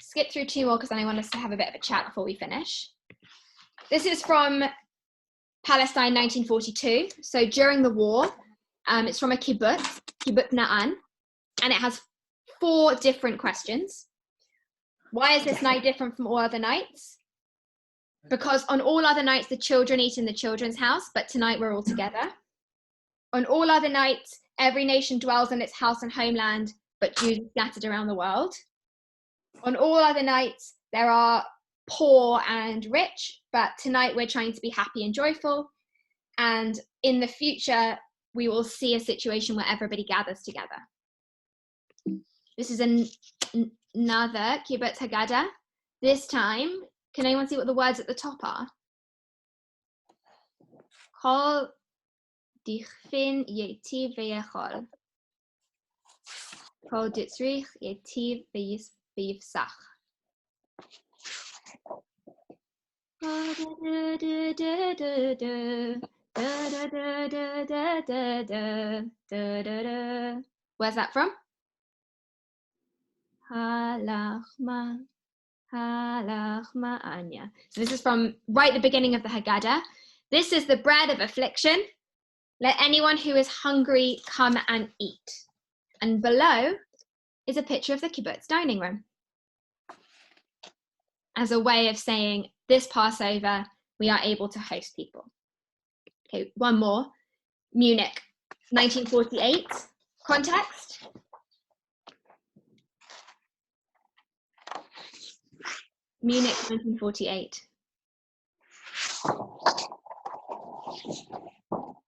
Skip through two more because I want us to have a bit of a chat before we finish. This is from Palestine 1942. So during the war, it's from a kibbutz Na'an, and it has 4 different questions. Why is this night different from all other nights? Because on all other nights, the children eat in the children's house, but tonight we're all together. On all other nights, every nation dwells in its house and homeland, but Jews are scattered around the world. On all other nights, there are poor and rich, but tonight we're trying to be happy and joyful. And in the future, we will see a situation where everybody gathers together. This is another Kibbutz Haggadah. This time, can anyone see what the words at the top are? Kol dichfin yetiv v'yechol. Kol ditzrich yetiv v'yifsach. Where's that from? Halachma Anya. So this is from right at the beginning of the Haggadah. This is the bread of affliction. Let anyone who is hungry come and eat. And below is a picture of the kibbutz dining room, as a way of saying this Passover, we are able to host people. Okay, one more. Munich, 1948. Context. Munich, 1948.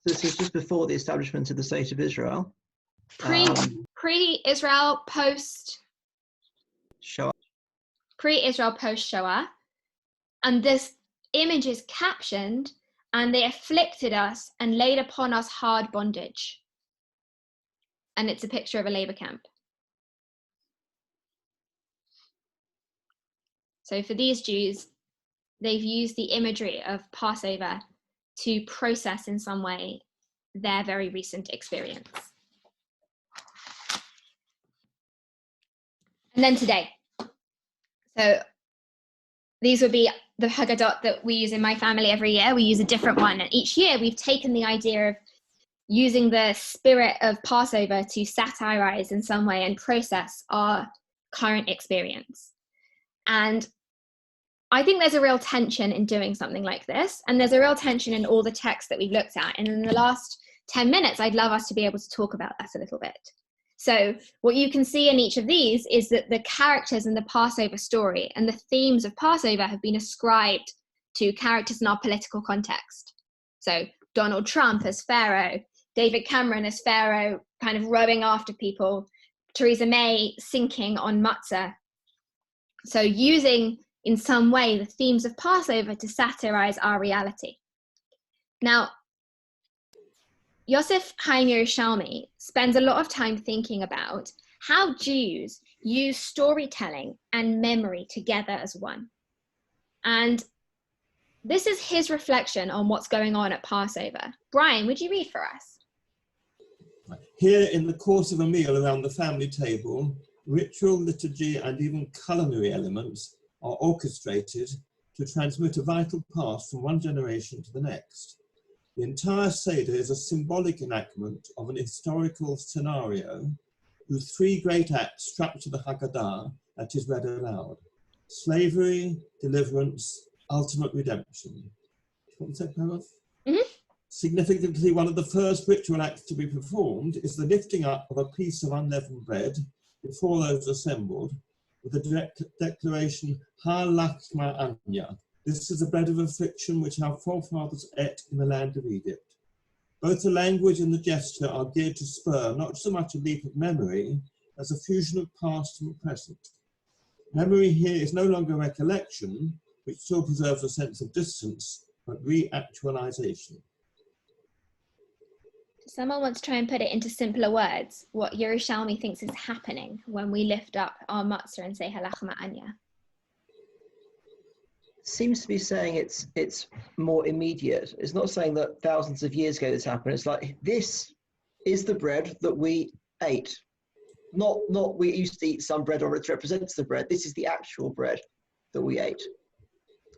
This is just before the establishment of the State of Israel. Pre-Israel, post Shoah. Pre-Israel, post Shoah. And this image is captioned, and they afflicted us and laid upon us hard bondage. And it's a picture of a labor camp. So for these Jews, they've used the imagery of Passover to process in some way their very recent experience. And then today. So these would be the Haggadot that we use in my family every year. We use a different one. And each year we've taken the idea of using the spirit of Passover to satirize in some way and process our current experience. And I think there's a real tension in doing something like this. And there's a real tension in all the texts that we've looked at. And in the last 10 minutes, I'd love us to be able to talk about that a little bit. So what you can see in each of these is that the characters in the Passover story and the themes of Passover have been ascribed to characters in our political context. So Donald Trump as Pharaoh, David Cameron as Pharaoh, kind of rowing after people, Theresa May sinking on matzah, So using in some way the themes of Passover to satirize our reality. Now, Yosef Chaim Yerushalmi spends a lot of time thinking about how Jews use storytelling and memory together as one. And this is his reflection on what's going on at Passover. Brian, would you read for us? Here, in the course of a meal around the family table, ritual, liturgy, and even culinary elements are orchestrated to transmit a vital past from one generation to the next. The entire Seder is a symbolic enactment of an historical scenario whose three great acts structure the Haggadah that is read aloud: slavery, deliverance, ultimate redemption. What was that, paragraph? Mm-hmm. Significantly, one of the first ritual acts to be performed is the lifting up of a piece of unleavened bread before those assembled, with the declaration, Ha Lachma Anya. This is the bread of affliction which our forefathers ate in the land of Egypt. Both the language and the gesture are geared to spur not so much a leap of memory as a fusion of past and present. Memory here is no longer recollection, which still preserves a sense of distance, but re-actualization. Someone wants to try and put it into simpler words, what Yerushalmi thinks is happening when we lift up our matzah and say Halachma Anya. Seems to be saying it's more immediate. It's not saying that thousands of years ago this happened. It's like, this is the bread that we ate. Not we used to eat some bread or it represents the bread. This is the actual bread that we ate.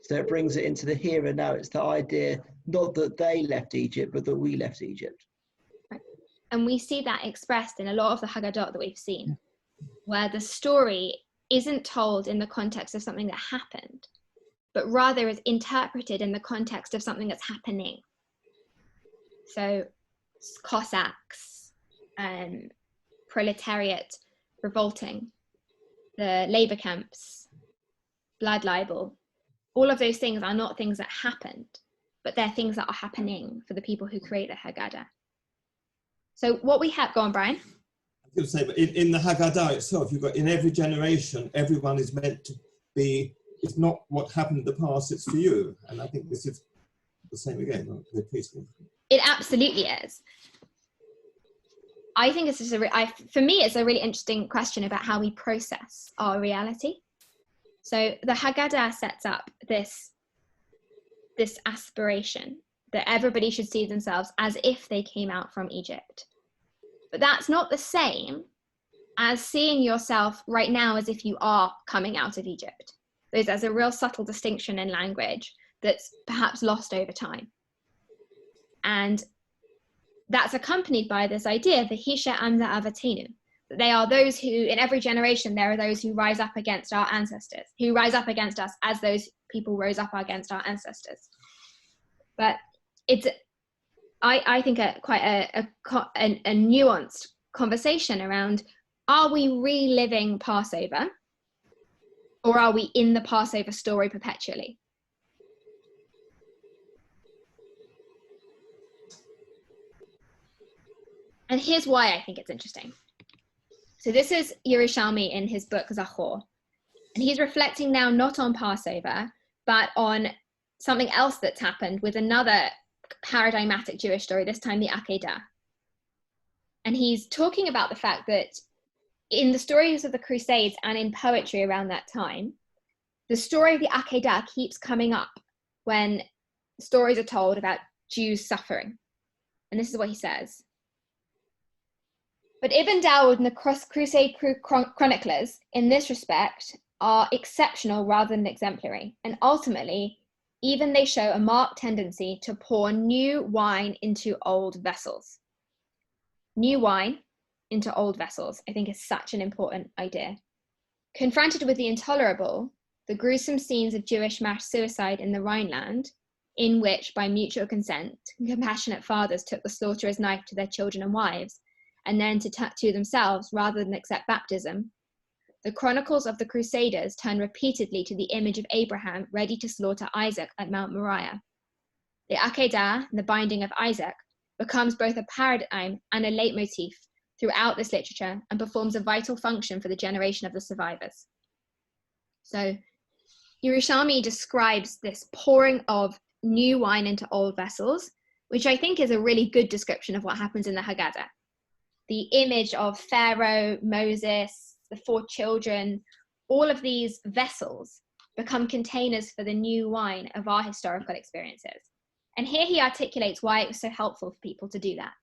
So it brings it into the here and now. It's the idea, not that they left Egypt, but that we left Egypt. And we see that expressed in a lot of the Haggadot that we've seen, where the story isn't told in the context of something that happened, but rather is interpreted in the context of something that's happening. So Cossacks, proletariat revolting, the labor camps, blood libel, all of those things are not things that happened, but they're things that are happening for the people who create the Haggadah. So what we have, go on, Brian. I was going to say, but in the Haggadah itself, you've got in every generation, everyone is meant to be, it's not what happened in the past, it's for you. And I think this is the same again, very peaceful. It absolutely is. I think it's just for me, it's a really interesting question about how we process our reality. So the Haggadah sets up this aspiration that everybody should see themselves as if they came out from Egypt. But that's not the same as seeing yourself right now as if you are coming out of Egypt. There's a real subtle distinction in language that's perhaps lost over time. And that's accompanied by this idea, V'hisha amza avatenu, that they are those who, in every generation, there are those who rise up against our ancestors, who rise up against us as those people rose up against our ancestors. But it's, I think, quite a nuanced conversation around, are we reliving Passover, or are we in the Passover story perpetually? And here's why I think it's interesting. So this is Yerushalmi in his book Zachor, and he's reflecting now not on Passover, but on something else that's happened with another paradigmatic Jewish story, this time the Akedah. And he's talking about the fact that in the stories of the Crusades and in poetry around that time, the story of the Akedah keeps coming up when stories are told about Jews suffering. And this is what he says. But Ibn Dawud and the Crusade chroniclers, in this respect, are exceptional rather than exemplary. And ultimately, even they show a marked tendency to pour new wine into old vessels. New wine into old vessels, I think, is such an important idea. Confronted with the intolerable, the gruesome scenes of Jewish mass suicide in the Rhineland, in which, by mutual consent, compassionate fathers took the slaughterer's knife to their children and wives, and then to tattoo themselves rather than accept baptism, the chronicles of the Crusaders turn repeatedly to the image of Abraham ready to slaughter Isaac at Mount Moriah. The Akedah, the binding of Isaac, becomes both a paradigm and a leitmotif throughout this literature and performs a vital function for the generation of the survivors. So Yerushalmi describes this pouring of new wine into old vessels, which I think is a really good description of what happens in the Haggadah. The image of Pharaoh, Moses, the 4 children, all of these vessels become containers for the new wine of our historical experiences. And here he articulates why it was so helpful for people to do that.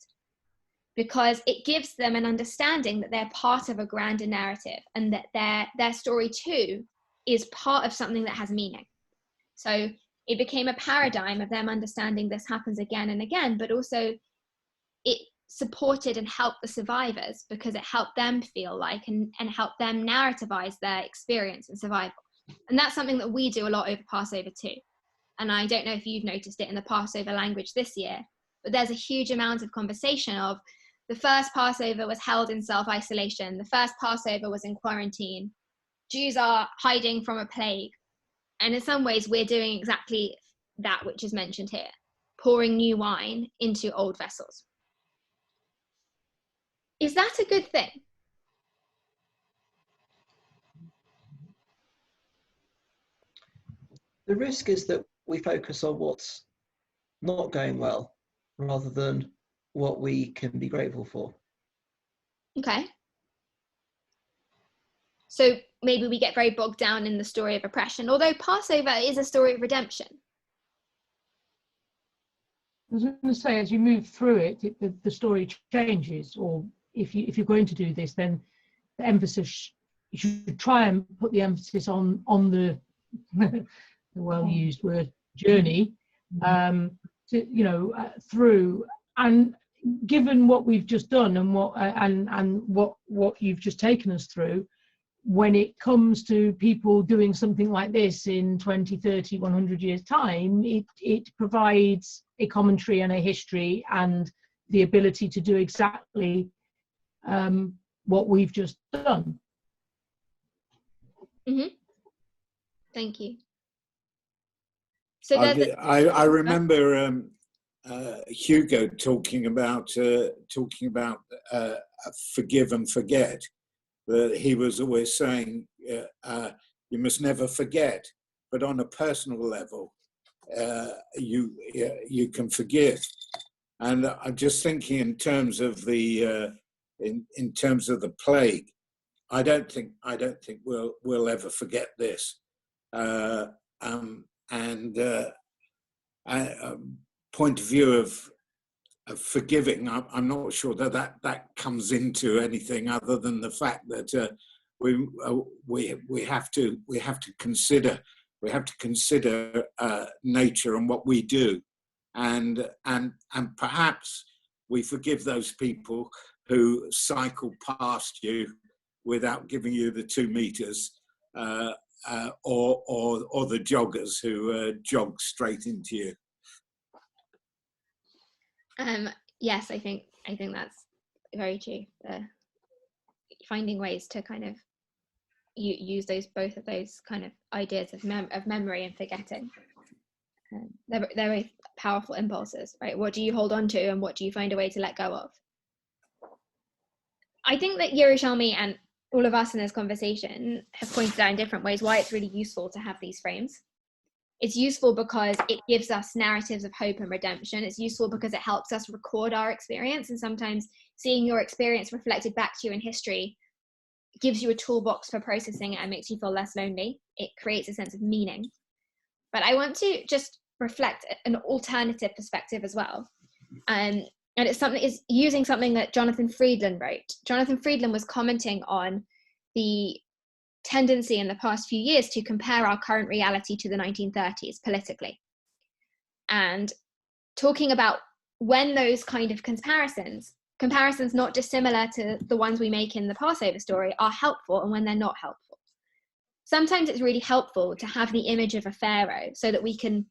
Because it gives them an understanding that they're part of a grander narrative and that their story too is part of something that has meaning. So it became a paradigm of them understanding this happens again and again, but also it supported and helped the survivors because it helped them feel like and helped them narrativize their experience and survival. And that's something that we do a lot over Passover too. And I don't know if you've noticed it in the Passover language this year, but there's a huge amount of conversation of the first Passover was held in self-isolation. The first Passover was in quarantine. Jews are hiding from a plague. And in some ways, we're doing exactly that which is mentioned here, pouring new wine into old vessels. Is that a good thing? The risk is that we focus on what's not going well rather than what we can be grateful for. Okay. So maybe we get very bogged down in the story of oppression, although Passover is a story of redemption. I was going to say, as you move through it, the story changes. Or if you're going to do this, then the emphasis, you should try and put the emphasis on the the well-used word journey, through. And given what we've just done and what you've just taken us through, when it comes to people doing something like this in 20, 30, 100 years time, it provides a commentary and a history and the ability to do exactly what we've just done. Mm-hmm. Thank you. So I remember Hugo talking about forgive and forget. That he was always saying you must never forget, but on a personal level, you can forgive. And I'm just thinking in terms of the in terms of the plague. I don't think we'll ever forget this. Point of view of forgiving, I'm not sure that comes into anything other than the fact that we have to consider nature and what we do, and perhaps we forgive those people who cycle past you without giving you the 2 meters, or the joggers who jog straight into you. Yes, I think that's very true. Finding ways to kind of use both of those kind of ideas of memory and forgetting. They're very powerful impulses, right? What do you hold on to, and what do you find a way to let go of? I think that Yerushalmi and all of us in this conversation have pointed out in different ways why it's really useful to have these frames. It's useful because it gives us narratives of hope and redemption. It's useful because it helps us record our experience, and sometimes seeing your experience reflected back to you in history gives you a toolbox for processing it and makes you feel less lonely. It creates a sense of meaning. But I want to just reflect an alternative perspective as well. And it's using something that Jonathan Friedland wrote. Jonathan Friedland was commenting on the tendency in the past few years to compare our current reality to the 1930s politically, and talking about when those kind of comparisons not dissimilar to the ones we make in the Passover story, are helpful and when they're not helpful. Sometimes it's really helpful to have the image of a pharaoh so that we can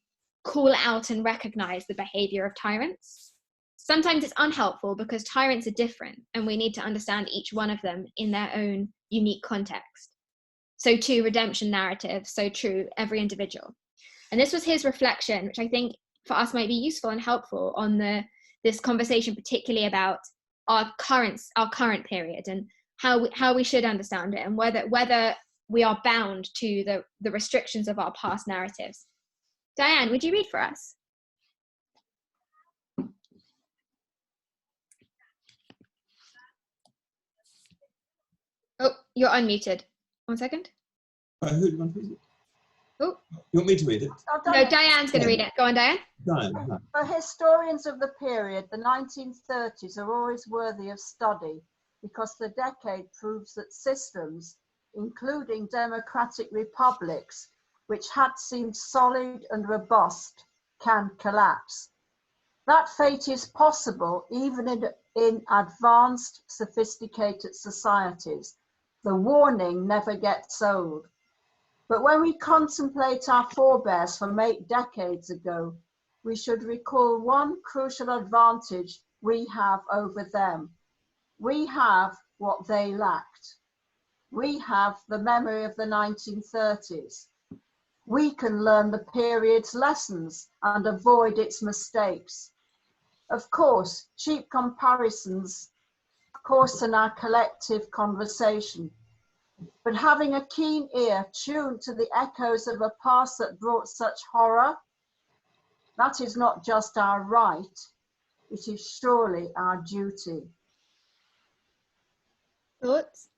call out and recognize the behavior of tyrants. Sometimes it's unhelpful because tyrants are different and we need to understand each one of them in their own unique context. So too, redemption narrative, so true, every individual. And this was his reflection, which I think for us might be useful and helpful on this conversation, particularly about our current period and how we should understand it, and whether we are bound to the restrictions of our past narratives. Diane, would you read for us? Oh, you're unmuted. 1 second. Who do you want to read it? Oh. You want me to read it? No, Diane's going to read it. Go on, Diane. Diane. For historians of the period, the 1930s are always worthy of study because the decade proves that systems, including democratic republics, which had seemed solid and robust, can collapse. That fate is possible even in advanced, sophisticated societies. The warning never gets old. But when we contemplate our forebears from 8 decades ago, we should recall one crucial advantage we have over them. We have what they lacked. We have the memory of the 1930s. We can learn the period's lessons and avoid its mistakes. Of course, cheap comparisons coarsen our collective conversation, but having a keen ear tuned to the echoes of a past that brought such horror, that is not just our right, it is surely our duty. Thoughts?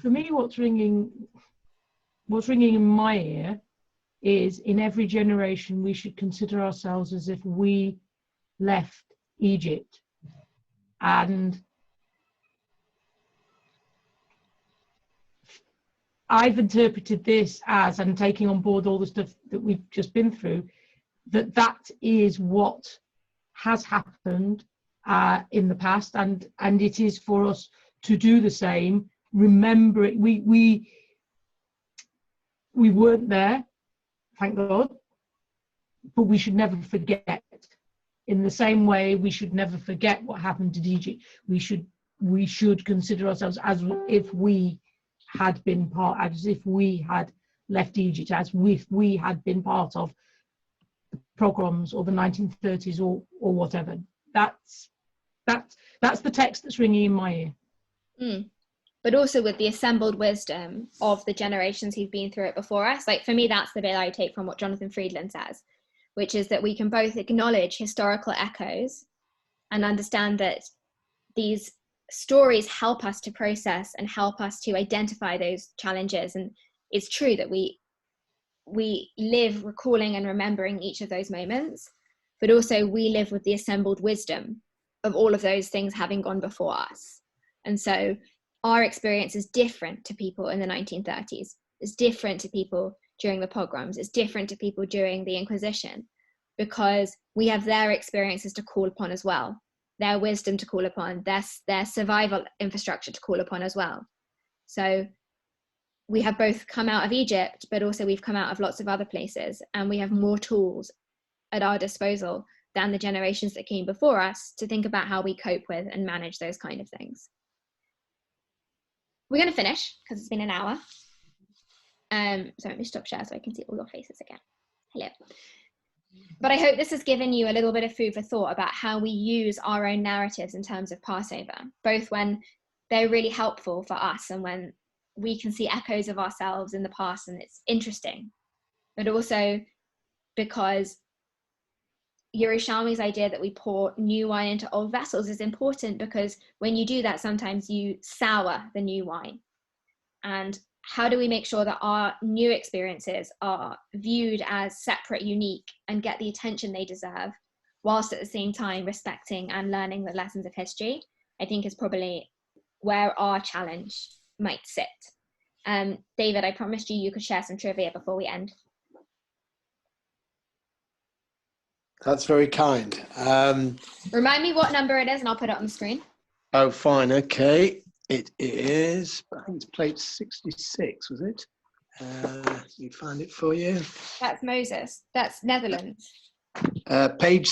For me, what's ringing in my ear is, in every generation we should consider ourselves as if we left Egypt. And I've interpreted this as, and taking on board all the stuff that we've just been through, that is what has happened in the past, and it is for us to do the same. Remember it. We weren't there, thank God, but we should never forget. In the same way, we should never forget what happened in Egypt. We should consider ourselves as if we had been part, as if we had left Egypt, as if we had been part of the pogroms or the 1930s or whatever. That's the text that's ringing in my ear. But also with the assembled wisdom of the generations who've been through it before us. Like, for me, that's the bit I take from what Jonathan Friedland says, which is that we can both acknowledge historical echoes and understand that these stories help us to process and help us to identify those challenges. And it's true that we live recalling and remembering each of those moments, but also we live with the assembled wisdom of all of those things having gone before us. And so our experience is different to people in the 1930s. It's different to people during the pogroms. It's different to people during the Inquisition, because we have their experiences to call upon as well, their wisdom to call upon, their survival infrastructure to call upon as well. So we have both come out of Egypt, but also we've come out of lots of other places, and we have more tools at our disposal than the generations that came before us to think about how we cope with and manage those kind of things. We're going to finish because it's been an hour. So let me stop share so I can see all your faces again. Hello. But I hope this has given you a little bit of food for thought about how we use our own narratives in terms of Passover, both when they're really helpful for us and when we can see echoes of ourselves in the past and it's interesting, but also because Yerushalmi's idea that we pour new wine into old vessels is important, because when you do that, sometimes you sour the new wine. And how do we make sure that our new experiences are viewed as separate, unique, and get the attention they deserve, whilst at the same time respecting and learning the lessons of history, I think is probably where our challenge might sit. David, I promised you could share some trivia before we end. That's very kind. Remind me what number it is and I'll put it on the screen. Oh, fine. Okay. It is, I think it's plate 66, was it? Let me find it for you. That's Moses. That's Netherlands. Plate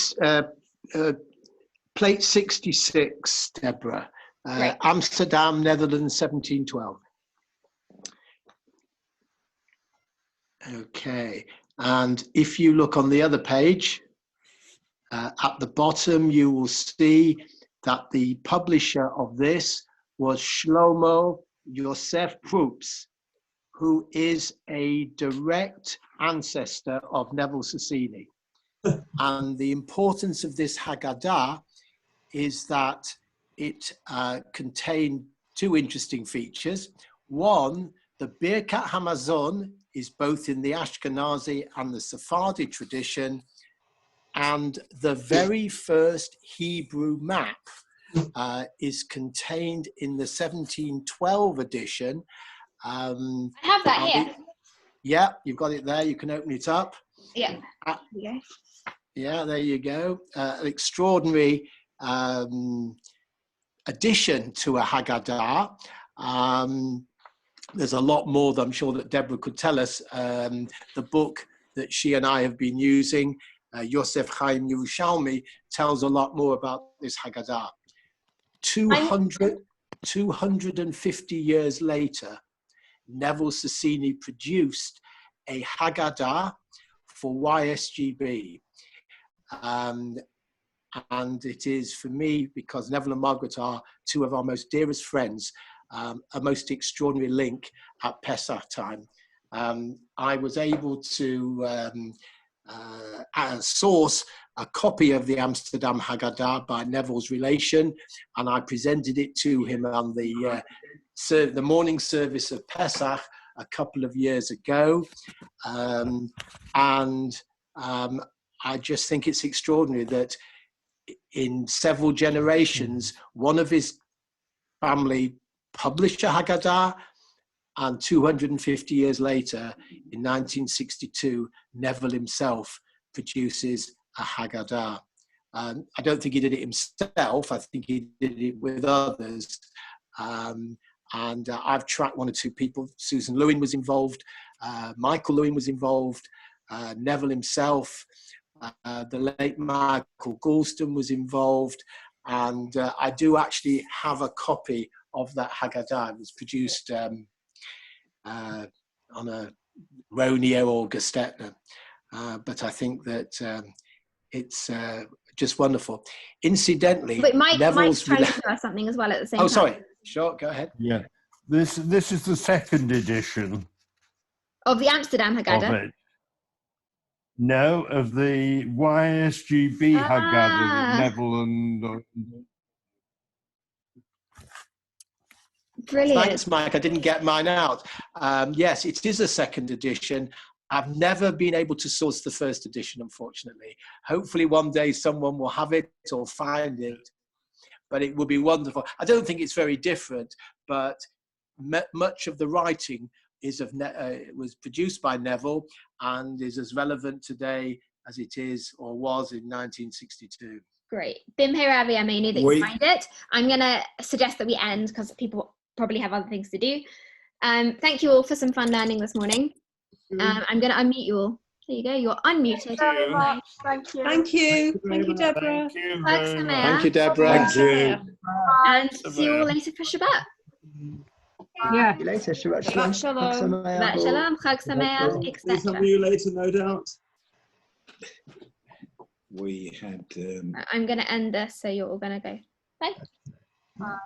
66, Deborah. Right. Amsterdam, Netherlands, 1712. Okay. And if you look on the other page, at the bottom, you will see that the publisher of this was Shlomo Yosef Proops, who is a direct ancestor of Neville Cecchini. And the importance of this Haggadah is that it contained two interesting features. One, the Birkat Hamazon is both in the Ashkenazi and the Sephardi tradition, and the very first Hebrew map is contained in the 1712 edition. I have that here. Yeah, you've got it there. You can open it up. Yeah. There you go. Yeah, there you go. An extraordinary addition to a Haggadah. There's a lot more that I'm sure that Deborah could tell us. The book that she and I have been using, Yosef Chaim Yerushalmi, tells a lot more about this Haggadah. 250 years later, Neville Cecchini produced a Haggadah for YSGB. And it is, for me, because Neville and Margaret are two of our most dearest friends, a most extraordinary link at Pesach time. I was able to source a copy of the Amsterdam Haggadah by Neville's relation, and I presented it to him on the morning service of Pesach a couple of years ago. I just think it's extraordinary that in several generations, one of his family published a Haggadah, and 250 years later, in 1962, Neville himself produces a Haggadah. I don't think he did it himself. I think he did it with others. I've tracked one or two people. Susan Lewin was involved. Michael Lewin was involved. Neville himself. The late Michael Goulston was involved. And I do actually have a copy of that Haggadah. It was produced on a Roneo or Gestetner. But I think that it's just wonderful. Incidentally, but Mike's Neville's trying to tell us something as well at the same time. Oh, sorry. Sure, go ahead. Yeah, this is the second edition Of the Amsterdam Haggadah? of it. No, of the YSGB Haggadah that Neville and... Brilliant. Thanks, Mike. I didn't get mine out. Yes, it is a second edition. I've never been able to source the first edition, unfortunately. Hopefully one day someone will have it or find it, but it would be wonderful. I don't think it's very different, but much of the writing is was produced by Neville and is as relevant today as it is or was in 1962. Great. Bimhiravi, I knew that you find it. I'm going to suggest that we end because people probably have other things to do. Thank you all for some fun learning this morning. I'm going to unmute you all. There you go. You're unmuted. Thank you very much. Thank you. Thank you. Thank you, Deborah. Thank you, Deborah. Thank you. And see you all later for Shabbat. Yeah. See you later. Shabbat shalom. Shabbat shalom. Chag sameach, See etc. some of you later, no doubt. We had... I'm going to end this, so you're all going to go. Bye. Bye.